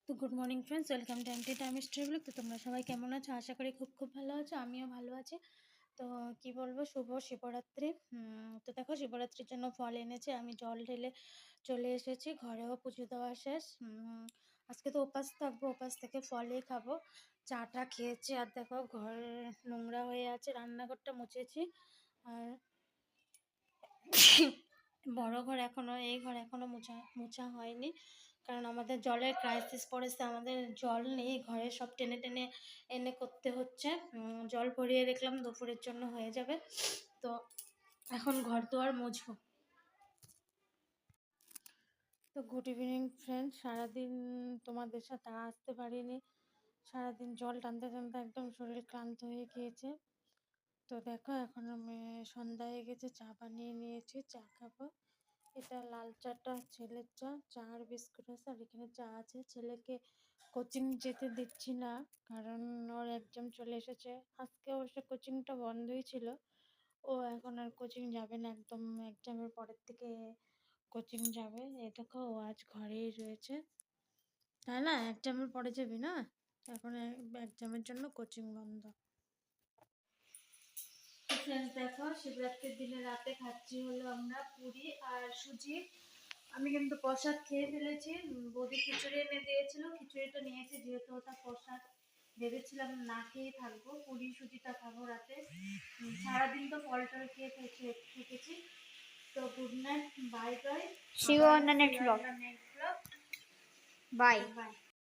তো good morning friends, welcome to MT time stable. তো তোমরা সবাই কেমন আছো? আশা করি খুব ভালো আছো। আমিও ভালো আছি। তো কি বলবো, শুভ শিবরাত্রি। তো দেখো, শিবরাত্রির জন্য ফল এনেছে, আমি জল ঢেলে চলে এসেছি। ঘরেও পুজো দেওয়া শেষ। আজকে তো উপাস থাকবো, উপাস থেকে ফলই খাবো। চাটা খেয়েছি, আর দেখো ঘর নোংরা হয়ে আছে, রান্নাঘরটা মুছেছি। আর বড় ঘর এই ঘর এখনো মোছা হয়নি, কারণ আমাদের জলের ক্রাইসিস পড়েছে। আমাদের জল নেই ঘরে, সব টেনে টেনে এনে করতে হচ্ছে। জল ভরিয়ে দেখলাম দুপুরের জন্য হয়ে যাবে। তো এখন ঘর দুয়ার মুছবো। তো গুড ইভিনিং ফ্রেন্ড, সারাদিন তোমাদের সাথে আসতে পারিনি। সারাদিন জল টানতে টানতে একদম শরীর ক্লান্ত হয়ে গিয়েছে। তো দেখো, এখন আমি সন্ধ্যা হয়ে গেছে, চা বানিয়ে নিয়েছি, চা খাবো। এটা লাল চাটা ছেলের চা, চা আর বিস্কুট আছে, আর এখানে চা আছে। ছেলেকে কোচিং যেতে দিচ্ছি না, কারণ ওর এক্সাম চলে এসেছে। আজকে অবশ্য কোচিংটা বন্ধই ছিল। ও এখন আর কোচিং যাবে না, একদম এক্সামের পরের থেকে কোচিং যাবে। এ দেখো, ও আজ ঘরেই রয়েছে, তাই না? এক্সামের পরে যাবি না? এখন এক্সামের জন্য কোচিং বন্ধ। ফ্রেন্ডস দেখো, শিবরাত্রির দিনে রাতে খাচ্ছি হলো আমরা পুরি আর সুজি। আমি কিন্তু প্রসাদ খেয়ে ফেলেছি। বৌদি খিচুড়ি এনে দিয়েছিল, খিচুড়িটা নিয়েছি, যেহেতু ওটা প্রসাদ ভেবেছিলাম না খেয়ে থাকবো, পুরি সুজিটা খাবো রাতে। সারাদিন তো ফল টল খেয়ে থেকেছি। তো good night, bye bye. See you on the next vlog. Next vlog. Bye. By.